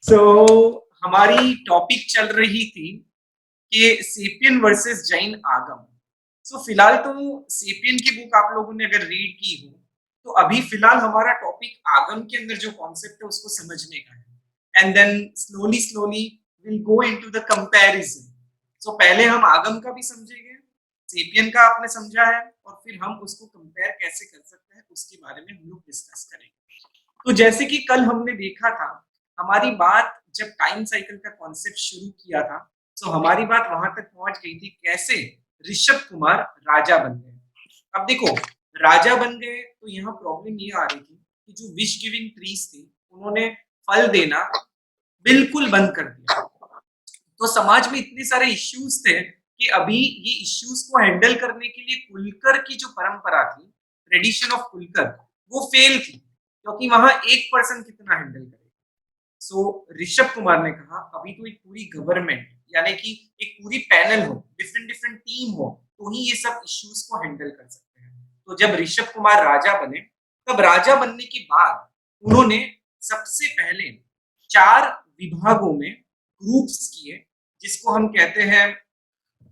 सो हमारी टॉपिक चल रही थी कि सेपियन वर्सेस जैन आगम। फिलहाल तो सेपियन की बुक आप लोगों ने अगर रीड की हो तो अभी फिलहाल हमारा टॉपिक आगम के अंदर जो कॉन्सेप्ट है उसको समझने का है, and then slowly slowly will go into the comparison. पहले हम आगम का भी समझेंगे, सेपियन का आपने समझा है, और फिर हम उसको कंपेयर कैसे कर सकते हैं उसके बारे में हम लोग डिस्कस करेंगे। तो जैसे कि कल हमने देखा था, हमारी बात जब टाइम साइकिल का कॉन्सेप्ट शुरू किया था, तो हमारी बात वहां तक पहुंच गई थी कैसे ऋषभ कुमार राजा बन गए। अब देखो, राजा बन गए तो यहाँ प्रॉब्लम ये आ रही थी कि जो विश गिविंग ट्रीज थे उन्होंने फल देना बिल्कुल बंद कर दिया। तो समाज में इतने सारे इश्यूज थे कि अभी ये इश्यूज को हैंडल करने के लिए कुलकर की जो परंपरा थी, ट्रेडिशन ऑफ कुलकर, वो फेल थी, क्योंकि वहां एक पर्सन कितना हैंडल करेगा। ऋषभ कुमार ने कहा अभी तो एक पूरी गवर्नमेंट, यानी कि एक पूरी पैनल हो, डिफरेंट डिफरेंट टीम हो, तो ही ये सब इश्यूज को हैंडल कर सकते हैं। तो जब ऋषभ कुमार राजा बने, तब राजा बनने के बाद उन्होंने सबसे पहले 4 विभागों में ग्रुप्स किए, जिसको हम कहते हैं,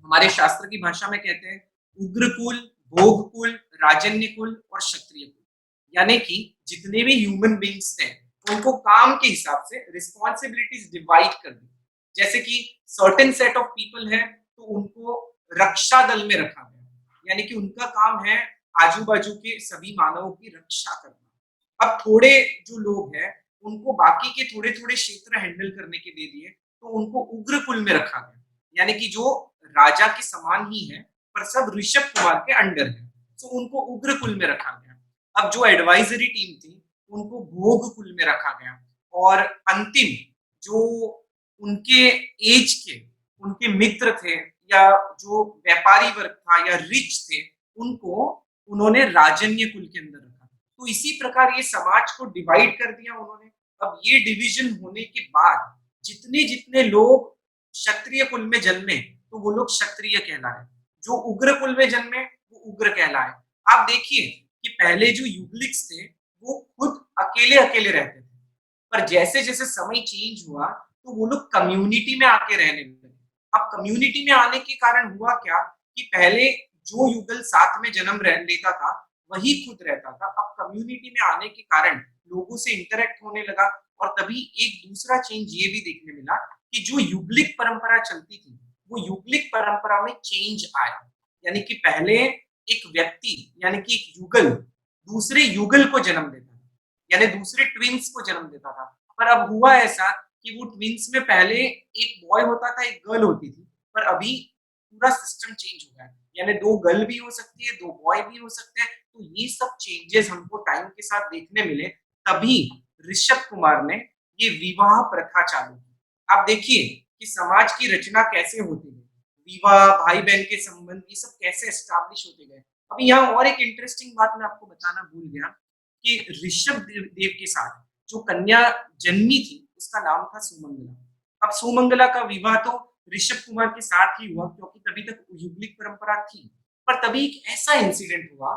हमारे शास्त्र की भाषा में कहते हैं उग्रकुल, भोगकुल, राजन्यकुल और क्षत्रिय कुल। यानी कि जितने भी ह्यूमन बींग्स थे उनको काम के हिसाब से रिस्पॉन्सिबिलिटीज डिवाइड कर दी। जैसे कि सर्टेन सेट ऑफ पीपल है तो उनको रक्षा दल में रखा गया, यानी कि उनका काम है आजू बाजू के सभी मानवों की रक्षा करना। अब थोड़े जो लोग हैं उनको बाकी के थोड़े थोड़े क्षेत्र हैंडल करने के दे दिए, तो उनको उग्र कुल में रखा गया, यानी कि जो राजा के समान ही है पर सब ऋषभ कुमार के अंडर है, तो उनको उग्र कुल में रखा गया। अब जो एडवाइजरी टीम थी उनको भोग कुल में रखा गया, और अंतिम जो उनके एज के उनके मित्र थे या जो व्यापारी वर्ग था या रिच थे, उनको उन्होंने राजन्य कुल के अंदर रखा। तो इसी प्रकार ये समाज को डिवाइड कर दिया उन्होंने। अब ये डिवीजन होने के बाद जितने जितने लोग क्षत्रिय कुल में जन्मे तो वो लोग क्षत्रिय कहलाए, जो उग्र कुल में जन्मे वो उग्र कहलाए। आप देखिए कि पहले जो युगलिक्स थे वो खुद अकेले अकेले रहते थे, पर जैसे जैसे समय चेंज हुआ तो वो लोग कम्युनिटी में आके रहने लगे। अब कम्युनिटी में आने के कारण हुआ क्या कि पहले जो युगल साथ में जन्म लेता था वही खुद रहता था। अब कम्युनिटी में आने के कारण लोगों से इंटरेक्ट होने लगा, और तभी एक दूसरा चेंज ये भी देखने मिला कि जो युगलिक परंपरा चलती थी वो युगलिक परंपरा में चेंज आया। यानी कि पहले एक व्यक्ति, यानी कि एक युगल दूसरे युगल को जन्म देता था, यानी दूसरे ट्विंस को जन्म देता था। पर अब हुआ ऐसा कि वो ट्विंस में पहले एक बॉय होता था एक गर्ल होती थी, पर अभी पूरा सिस्टम चेंज हो गया है, यानी 2 गर्ल भी हो सकती है, 2 बॉय भी हो सकते हैं। तो ये सब चेंजेस हमको टाइम के साथ देखने मिले, तभी ऋषभ कुमार ने ये विवाह प्रथा चालू की। आप देखिए कि समाज की रचना कैसे होती है, विवाह, भाई बहन के संबंध, ये सब कैसे एस्टैब्लिश होते गए। अभी यहाँ और एक इंटरेस्टिंग बात मैं आपको बताना भूल गया कि ऋषभ देव के साथ जो कन्या जन्मी थी उसका नाम था सुमंगला। अब सुमंगला का विवाह तो ऋषभ कुमार के साथ ही हुआ, क्योंकि तभी तक युगलिक परंपरा थी। पर तभी एक ऐसा इंसिडेंट हुआ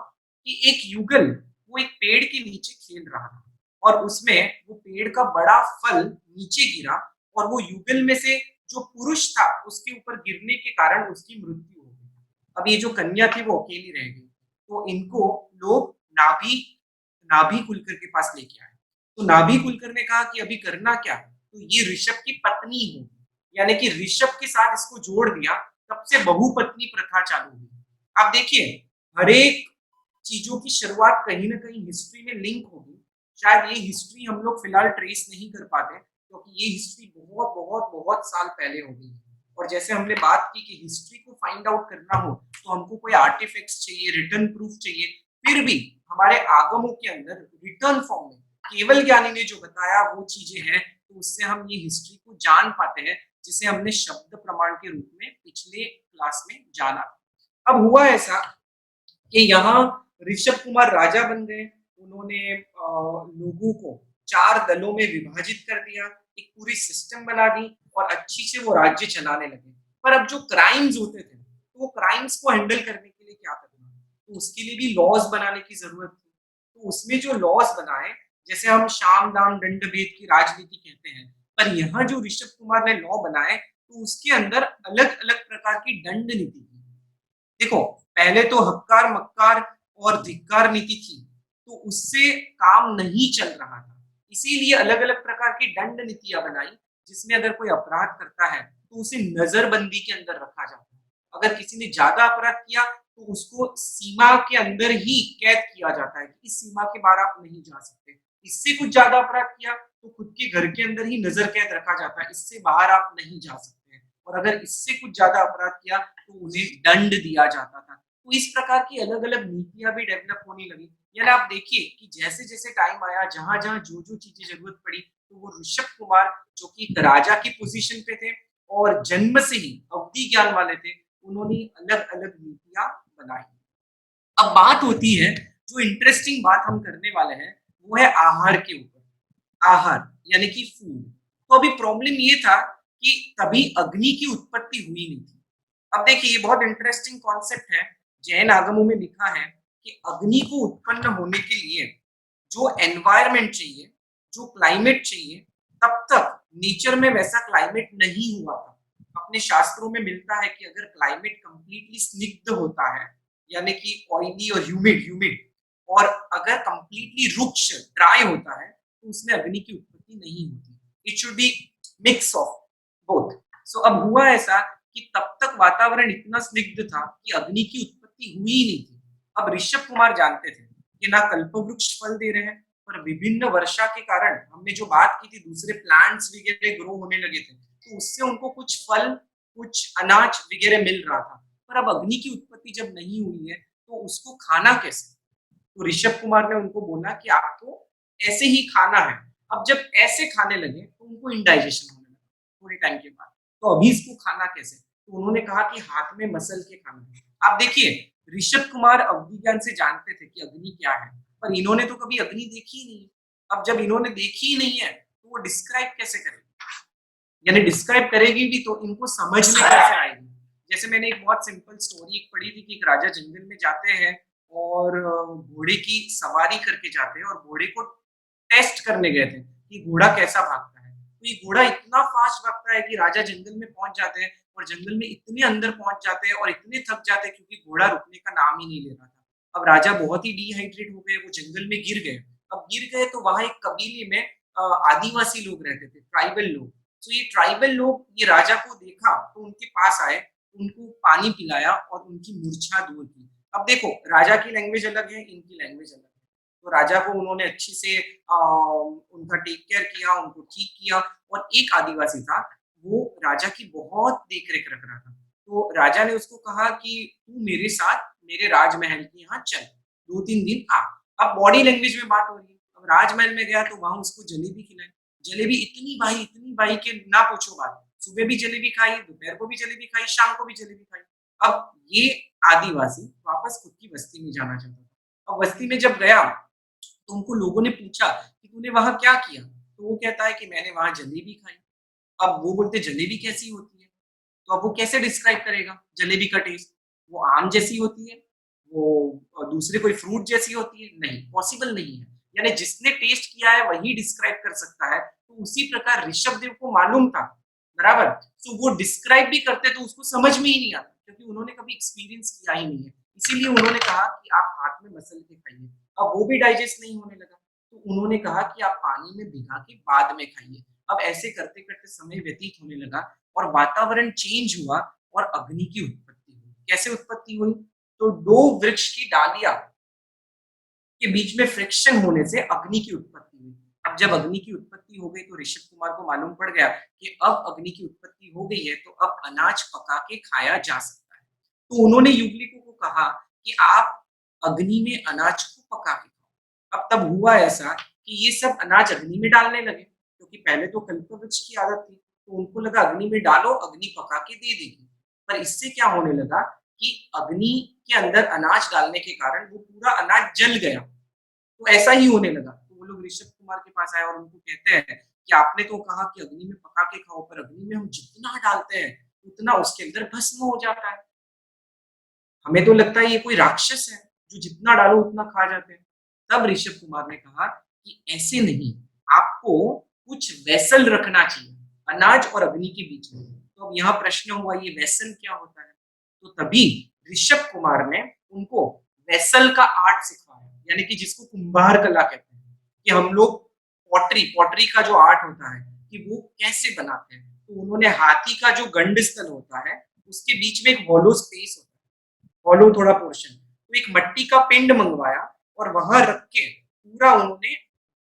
कि एक युगल वो एक पेड़ के नीचे खेल रहा था, और उसमें वो पेड़ का बड़ा फल नीचे गिरा, और वो युगल में से जो पुरुष था उसके ऊपर गिरने के कारण उसकी मृत्यु हो गई। अब ये जो कन्या थी वो अकेली रह गई, तो इनको लोग नाभि नाभि कुलकर के पास लेके आए। तो नाभि कुलकर ने कहा कि अभी करना क्या है, तो ये ऋषभ की पत्नी होगी, यानी कि ऋषभ के साथ इसको जोड़ दिया। तब से बहुपत्नी प्रथा चालू हुई। आप देखिए, हर एक चीजों की शुरुआत कहीं ना कहीं हिस्ट्री में लिंक होगी। शायद ये हिस्ट्री हम लोग फिलहाल ट्रेस नहीं कर पाते, क्योंकि ये हिस्ट्री बहुत बहुत बहुत साल पहले हो गई। और जैसे हमने बात की कि हिस्ट्री को फाइंड आउट करना हो तो हमको कोई आर्टिफैक्ट्स चाहिए, रिटर्न प्रूफ चाहिए। फिर भी हमारे आगमों के अंदर रिटर्न फॉर्म में केवल ज्ञानी ने जो बताया वो चीजें हैं, तो उससे हम ये हिस्ट्री को जान पाते हैं, जिसे हमने शब्द प्रमाण के रूप में पिछले क्लास में जाना। अब हुआ ऐसा कि यहाँ ऋषभ कुमार राजा बन गए। उन्होंने लोगों को 4 दलों में विभाजित कर दिया, एक पूरी सिस्टम बना दी, और अच्छी से वो राज्य चलाने लगे। पर अब जो क्राइम्स होते थे तो वो क्राइम्स को हैंडल करने के लिए क्या करना, तो उसके लिए भी लॉज बनाने की जरूरत थी। तो उसमें जो लॉज बनाए, जैसे हम शाम दाम दंड भेद की राजनीति कहते हैं, पर यहाँ जो ऋषभ कुमार ने लॉ बनाए तो उसके अंदर अलग-अलग प्रकार की दंड नीति थी। देखो, पहले तो हक्कार, मक्कार और धिक्कार नीति थी, तो उससे काम नहीं चल रहा था। इसीलिए अलग-अलग प्रकार की दंड नीतियाँ बनाई, जिसमें अगर कोई अपराध करता है, तो उसे नज़रबंदी के अंदर रखा जाता है। अगर किसी ने ज़्यादा अपराध किया, तो उसको सीमा के अंदर ही कैद किया जाता है, कि इस सीमा के बाहर आप नहीं जा सकते। इससे कुछ ज़्यादा अपराध किया, तो खुद के घर के अंदर ही नज़र कैद रखा जाता है, इससे बाहर आप नहीं जा सकते। और अगर इससे कुछ ज़्यादा अपराध किया, तो उन्हें दंड दिया जाता था। तो इस प्रकार की अलग-अलग नीतियाँ भी डेवलप होने लगी। यानी आप देखिए कि जैसे-जैसे टाइम आया, जहाँ-जहाँ जो-जो चीज़ें ज़रूरत पड़ी, तो वो ऋषभ कुमार जो कि एक राजा की पोज़ीशन पे थे और जन्म से ही अवधि ज्ञान वाले थे, उन्होंने अलग-अलग नीतियाँ बनाई। अब बात होती है, जो इंटरेस्टिंग बात हम करने वाले हैं, वो है आहार के ऊपर। आहार यानी कि फूड। तो अभी प्रॉब्लम ये था कि तभी अग्नि की उत्पत्ति हुई नहीं थी। अब देखिए ये बहुत इंटरेस्टिंग कॉन्सेप्ट है। जैन आगमों में लिखा है कि अग्नि को उत्पन्न होने के लिए जो एनवायरनमेंट चाहिए, जो क्लाइमेट चाहिए, तब तक नेचर में वैसा क्लाइमेट नहीं हुआ था। अपने शास्त्रों में मिलता है कि अगर क्लाइमेट कंप्लीटली स्निग्ध होता है, यानी कि ऑयली और ह्यूमिड ह्यूमिड और अगर कंप्लीटली रुक्ष ड्राई होता है, तो उसमें अग्नि की उत्पत्ति नहीं होती। It should be mix of both. So अब हुआ ऐसा कि तब तक वातावरण इतना स्निग्ध था कि अग्नि की उत्पत्ति हुई ही नहीं थी। अब ऋषभ कुमार जानते थे कि ना कल्पवृक्ष फल दे रहे हैं, पर विभिन्न वर्षा के कारण हमने जो बात की थी दूसरे प्लांट्स वगैरह ग्रो होने लगे थे, तो उससे उनको कुछ फल, कुछ अनाज वगैरह मिल रहा था। पर अब अग्नि की उत्पत्ति जब नहीं हुई है, तो उसको खाना कैसे? तो ऋषभ कुमार ने उनको बोला कि आपको ऐसे ही खाना है। अब जब ऐसे खाने लगे तो उनको इंडाइजेशन होने लगा थोड़े टाइम के बाद। तो अभी इसको खाना कैसे? तो उन्होंने कहा कि हाथ में मसल के खाना है। आप देखिए ऋषभ कुमार अवधि ज्ञान से जानते थे कि अग्नि क्या है, पर इन्होंने तो कभी अग्नि देखी ही नहीं। अब जब इन्होंने देखी ही नहीं है, तो वो डिस्क्राइब कैसे करेंगे? यानी डिस्क्राइब करेगी भी तो इनको समझ में कैसे आएगी? जैसे मैंने एक बहुत सिंपल स्टोरी एक पढ़ी थी कि एक राजा जंगल में जाते हैं और घोड़े की सवारी करके जाते हैं और घोड़े को टेस्ट करने गए थे कि घोड़ा कैसा भागता है। तो ये घोड़ा इतना फास्ट भागता है कि राजा जंगल में पहुँच जाते हैं और जंगल में इतने अंदर पहुँच जाते हैं और इतने थक जाते हैं क्योंकि घोड़ा रुकने का नाम ही नहीं ले रहा था। अब राजा बहुत ही डिहाइड्रेट हो गए, वो जंगल में गिर गए। अब गिर गए तो वहाँ एक कबीले में आदिवासी लोग रहते थे, ट्राइबल लोग। तो ये ट्राइबल लोग ये राजा को देखा तो उनके पास आए, उनको पानी पिलाया और उनकी मूर्छा दूर की। अब देखो राजा की लैंग्वेज अलग है, इनकी लैंग्वेज अलग है। तो राजा को उन्होंने अच्छी से उनका टेक केयर किया, उनको ठीक किया और एक आदिवासी था, वो राजा की बहुत देख-रेख रख रहा था। तो राजा ने उसको कहा कि तू मेरे साथ मेरे राजमहल के यहाँ चल, 2-3 दिन आ। अब बॉडी लैंग्वेज में बात हो रही है। अब राजमहल में गया तो वहाँ उसको जलेबी खिलाई। जलेबी इतनी भाई कि ना पूछो बात। सुबह भी जलेबी खाई, दोपहर को भी जलेबी खाई, शाम को भी जलेबी खाई। अब ये आदिवासी वापस खुद की बस्ती में जाना चाहता था। अब बस्ती में जब गया, तो उनको लोगों ने पूछा कि तूने वहाँ क्या किया? तो वो कहता है कि मैंने वहाँ जलेबी खाई। अब वो बोलते जलेबी कैसी होती है? तो अब वो कैसे डिस्क्राइब करेगा जलेबी का टेस्ट? वो आम जैसी होती है? वो दूसरे कोई फ्रूट जैसी होती है? नहीं, पॉसिबल नहीं है। यानी जिसने टेस्ट किया है वही डिस्क्राइब कर सकता है। तो उसी प्रकार ऋषभदेव को मालूम था, बराबर? तो वो डिस्क्राइब भी करते तो उसको समझ में ही नहीं आता क्योंकि उन्होंने कभी एक्सपीरियंस किया ही नहीं है। इसीलिए उन्होंने कहा कि आप हाथ में मसल के खाइए। अब वो भी डाइजेस्ट नहीं होने लगा, तो उन्होंने कहा कि आप पानी में भिगा के बाद में खाइए। अब ऐसे करते-करते समय व्यतीत होने लगा और वातावरण चेंज हुआ और अग्नि की उत्पत्ति हुई। कैसे उत्पत्ति हुई? तो 2 वृक्ष की डालियाँ के बीच में फ्रिक्शन होने से अग्नि की उत्पत्ति हुई। अब जब अग्नि की उत्पत्ति हो गई तो ऋषभ कुमार को मालूम पड़ गया कि अब अग्नि की उत्पत्ति हो गई है तो अब अनाज पका के खाया जा सकता है। तो उन्होंने युगलिकों को कहा कि आप अग्नि में अनाज को पका के खाओ। अब तब हुआ ऐसा कि ये सब अनाज अग्नि में डालने लगे क्योंकि पहले तो कल्पवृक्ष की आदत थी, तो उनको लगा अग्नि में डालो, अग्नि पका के दे देगी। पर इससे क्या होने लगा कि अग्नि के अंदर अनाज डालने के कारण वो पूरा अनाज जल गया। तो ऐसा ही होने लगा। तो वो लोग ऋषभ कुमार के पास आए और उनको कहते हैं कि आपने तो कहा कि अग्नि में पका के खाओ, पर अग्नि में हम जितना डालते हैं, उतना उसके अंदर भस्म हो जाता है। हमें तो लगता है ये कोई राक्षस है, जो जितना डालो उतना खा जाते हैं। तब ऋषभ कुमार ने कहा कि ऐसे नहीं, आपको कुछ वेसल रखना चाहिए अनाज और अग्नि के बीच में। तो अब यहाँ प्रश्न हुआ ये वेसल क्या होता है? तो तभी ऋषभ कुमार ने उनको वेसल का आर्ट सिखाया, यानी कि जिसको कुंभार कला कहते हैं, कि हम लोग पॉटरी पॉटरी का जो आर्ट होता है कि वो कैसे बनाते हैं। तो उन्होंने हाथी का जो गंड स्थल होता है उसके बीच में एक हॉलो स्पेस होता है, हॉलो थोड़ा पोर्शन, तो एक मट्टी का पिंड मंगवाया और वहां रख के पूरा उन्होंने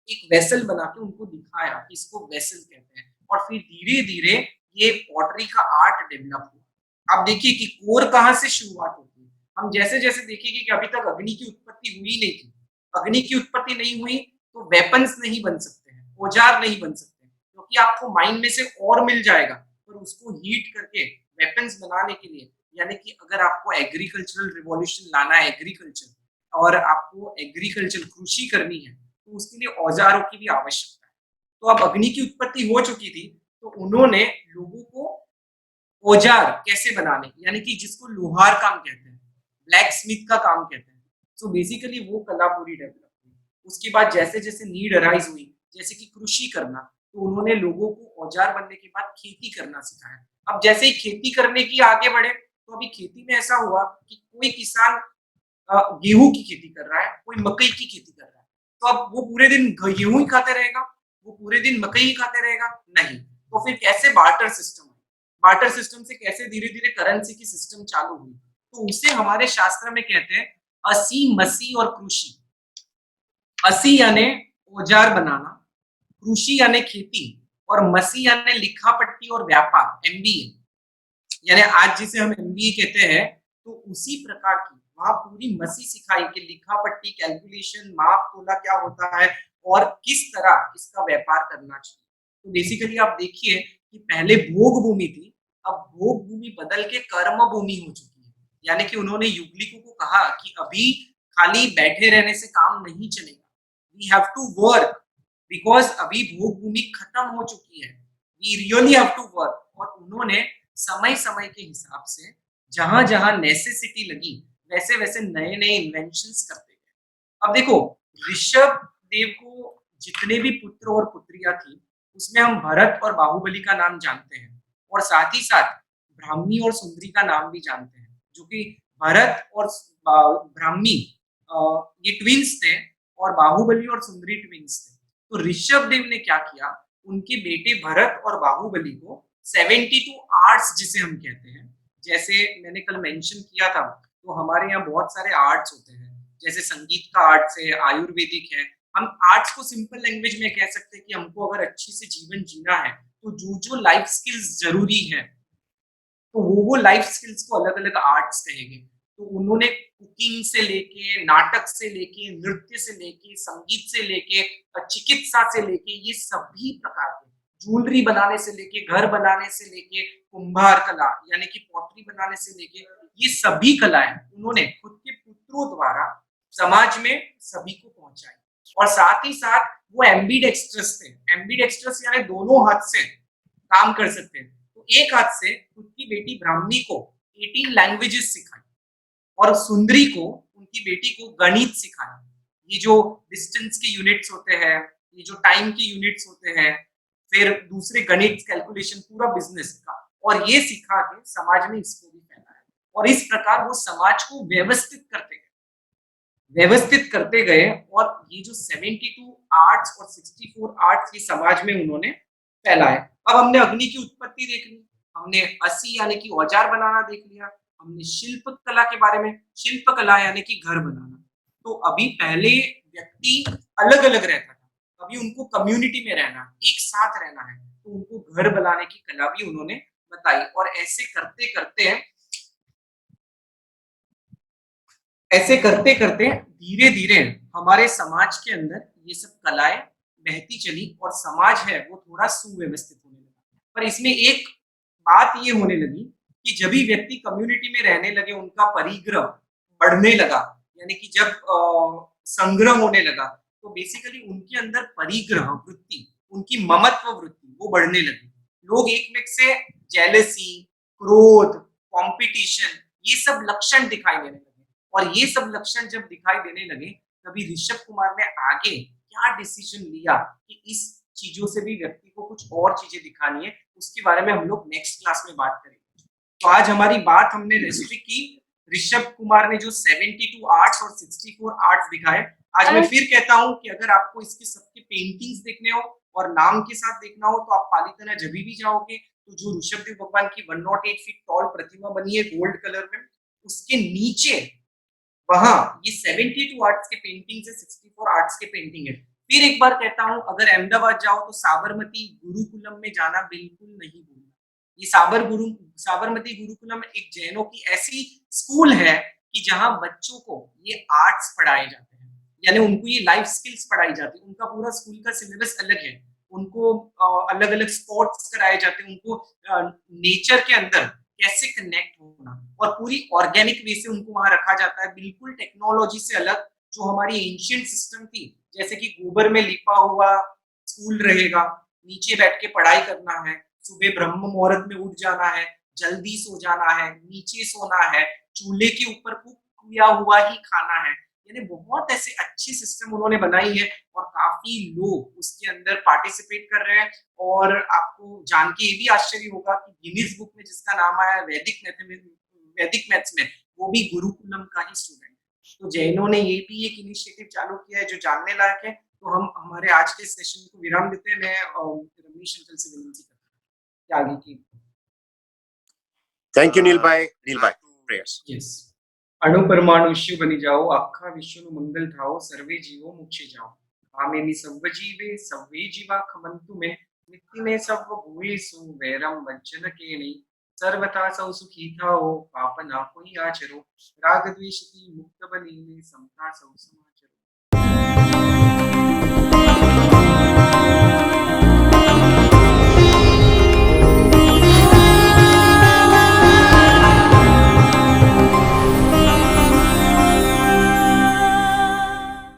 एक वेसल बना के उनको दिखाया कि इसको वेसल कहते हैं, और फिर धीरे धीरे ये पॉटरी का आर्ट डेवलप हुआ। आप देखिए कि कोर कहाँ से शुरुआत होती है। हम जैसे जैसे देखेंगे कि अभी तक अग्नि की उत्पत्ति हुई नहीं थी, अग्नि की उत्पत्ति नहीं हुई तो वेपन्स नहीं बन सकते हैं, औजार नहीं बन सकते, क्योंकि आपको माइन में से और मिल जाएगा, पर उसको हीट करके वेपन्स बनाने के लिए, यानी कि अगर आपको एग्रीकल्चरल रिवॉल्यूशन लाना है, एग्रीकल्चर और आपको एग्रीकल्चर कृषि करनी है, तो उसके लिए औजारों की भी आवश्यकता है। तो अब अग्नि की उत्पत्ति हो चुकी थी, तो उन्होंने लोगों को औजार कैसे बनाने, यानी कि जिसको लोहार काम कहते हैं, ब्लैक स्मिथ का काम कहते हैं। सो बेसिकली वो कला पूरी डेवलप हुई। उसके बाद जैसे-जैसे नीड अराइज़ हुई, जैसे कि कृषि करना, तो उन्होंने लोगों को औजार बनने के बाद खेती करना सिखाया। अब जैसे ही खेती करने की आगे बढ़े, तो अभी खेती में ऐसा हुआ कि कोई किसान गेहूँ की खेती कर रहा है, कोई मकई की खेती कर रहा है। तो अब वो पूरे दिन गेहूँ ही खाते रहेगा, वो पूरे दिन मकई ही खाते रहेगा? नहीं। तो फिर कैसे बार्टर सिस्टम, बार्टर सिस्टम से कैसे धीरे-धीरे करेंसी की सिस्टम चालू हुई। तो उसे हमारे शास्त्र में कहते हैं असी, मसी और कृषि। असी यानी औजार बनाना, कृषि यानी खेती, और मसी यानी लिखा पट्टी और व्यापार, एमबीए। यानी आज जिसे हम एमबीए कहते हैं, तो उसी प्रकार की वहाँ पूरी मसी सिखाई कि लिखा पट्टी, कैलकुलेशन, माप तोला क्या होता है और किस तरह इसका व्यापार करना चाहिए। तो बेसिकली आप देखिए कि पहले भोग भूमि थी, अब भोग भूमि बदल के कर्म भूमि हो चुकी है। यानी कि उन्होंने युगलिकों को कहा कि अभी खाली बैठे रहने से काम नहीं चलेगा, we have to work, because अभी भोग भूमि खत्म हो चुकी है, we really have to work. और उन्होंने समय समय के हिसाब से जहां जहां नेसेसिटी लगी वैसे वैसे नए नए इन्वेंशंस करते गए। अब देखो, ऋषभ देव को जितने भी पुत्र और पुत्रियां थी, उसमें हम भरत और बाहुबली का नाम जानते हैं, और साथ ही साथ ब्राह्मी और सुंदरी का नाम भी जानते हैं, जो कि भरत और ब्राह्मी ये ट्विंस थे, और बाहुबली और सुंदरी ट्विंस थे। तो ऋषभ देव ने क्या किया, उनके बेटे भरत और बाहुबली को 72 आर्ट्स जिसे हम कहते हैं, जैसे मैंने कल मेंशन किया था, तो हमारे यहाँ बहुत सारे आर्ट्स होते हैं, जैसे संगीत का आर्ट्स है, आयुर्वेदिक है। हम आर्ट्स को सिंपल लैंग्वेज में कह सकते हैं कि हमको अगर अच्छी से जीवन जीना है, तो जो जो लाइफ स्किल्स जरूरी है, तो वो लाइफ स्किल्स को अलग अलग आर्ट्स कहेंगे। तो उन्होंने कुकिंग से लेके, नाटक से लेके, नृत्य से लेके, संगीत से लेके, चिकित्सा से लेके, ये सभी प्रकार के, ज्वेलरी बनाने से लेके, घर बनाने से लेके, कुंभार कला यानी कि पॉटरी बनाने से लेके, ये सभी कलाएं उन्होंने खुद के पुत्रों द्वारा समाज में सभी को पहुंचाई। और साथ ही साथ वो एम्बीडेक्स्ट्रस थे। एम्बीडेक्स्ट्रस यानी दोनों हाथ से काम कर सकते हैं। तो एक हाथ से खुद की बेटी ब्राह्मी को 18 लैंग्वेजेस सिखाई, और सुंदरी को, उनकी बेटी को गणित सिखाया। ये जो डिस्टेंस के यूनिट्स होते हैं, ये जो टाइम के यूनिट्स होते हैं, फिर दूसरे गणित, कैलकुलेशन, पूरा बिजनेस का, और ये सिखा के समाज में इसको भी फैलाया। और इस प्रकार वो समाज को व्यवस्थित करते गए, और ये जो 72 आर्ट्स और 64 आर्ट्स ये समाज में उन्होंने फैलाए। अब हमने अग्नि की उत्पत्ति देख ली, हमने असी यानी कि औजार बनाना देख लिया, हमने शिल्प कला के बारे में, शिल्प कला यानी कि घर बनाना। तो अभी पहले व्यक्ति अलग अलग रहता था, अभी उनको कम्युनिटी में रहना, एक साथ रहना है, तो उनको घर बनाने की कला भी उन्होंने बताई। और ऐसे करते करते धीरे धीरे हमारे समाज के अंदर ये सब कलाएं बहती चली, और समाज है वो थोड़ा सुव्यवस्थित होने लगा। पर इसमें एक बात ये होने लगी कि जब भी व्यक्ति कम्युनिटी में रहने लगे, उनका परिग्रह बढ़ने लगा, यानी कि जब संग्रह होने लगा, तो बेसिकली उनके अंदर परिग्रह वृत्ति, उनकी ममत्व वृत्ति वो बढ़ने लगी। लोग एक में से जेलसी, क्रोध, कंपटीशन, ये सब लक्षण दिखाई देने लगे। और ये सब लक्षण जब दिखाई देने लगे, तभी ऋषभ कुमार ने आगे क्या डिसीजन लिया कि इस चीजों से भी व्यक्ति को कुछ और चीजें दिखानी है, उसके बारे में हम लोग नेक्स्ट क्लास में बात करेंगे। तो आज हमारी बात हमने रेस्ट्रिक्ट की, ऋषभ कुमार ने जो 72 आर्ट्स और 64 आर्ट्स दिखाए। आज मैं फिर कहता हूँ कि अगर आपको इसके सबके पेंटिंग्स देखने हो और नाम के साथ देखना हो तो आप पालीताना जब भी जाओगे तो जो ऋषभदेव भगवान की 108 फीट टॉल प्रतिमा बनी है गोल्ड कलर में, उसके नीचे वहां ये 72 आर्ट्स के पेंटिंग है, 64 आर्ट्स के पेंटिंग है। फिर एक बार कहता हूं, अगर अहमदाबाद जाओ तो साबरमती गुरुकुलम में जाना बिल्कुल नहीं भूलना। ये साबरमती गुरुकुलम एक जैनों की ऐसी स्कूल है कि जहां बच्चों को ये आर्ट्स पढ़ाए जाते हैं, यानी उनको ये लाइफ स्किल्स पढ़ाई जाती है। उनका पूरा स्कूल का सिलेबस अलग है, उनको अलग अलग स्पोर्ट्स कराए जाते हैं, उनको नेचर के अंदर कैसे कनेक्ट होना और पूरी ऑर्गेनिक वे से उनको वहां रखा जाता है, बिल्कुल टेक्नोलॉजी से अलग। जो हमारी एंशियंट सिस्टम थी, जैसे कि गोबर में लिपा हुआ स्कूल रहेगा, नीचे बैठ के पढ़ाई करना है, सुबह ब्रह्म मुहूर्त में उठ जाना है, जल्दी सो जाना है, नीचे सोना है, चूल्हे के ऊपर कुक किया हुआ ही खाना है, यानी बहुत ऐसे अच्छी सिस्टम उन्होंने बनाई है और काफी लोग उसके अंदर पार्टिसिपेट कर रहे हैं। और आपको जान के ये भी आश्चर्य होगा कि गिनीज बुक में जिसका नाम आया वैदिक मैथ्स में, वो भी गुरुकुलम का ही स्टूडेंट है। तो जैनों ने ये भी एक इनिशिएटिव चालू किया है जो जानने लायक है। तो हम हमारे आज के सेशन को विराम देते हैं। मैं रमेश अंकल से विनती करता हूँ कि आगे की। थैंक यू नील भाई। प्रेयर्स। यस। अणु परमाणु शिव बनी जाओ, आखा विश्व मंगल थाओ, सर्वे जीवो मुक्षे जाओ। आमेनि सव्व जीवे सव्वे जीवा खमन्तु मे, नित्य में सव्व भूयेषु वैरम वज्जन केणि। सर्वथा सौ सुखी थाओ, पाप ना कोई आचरो, राग द्वेष की मुक्त बनी में समता सौ समाज।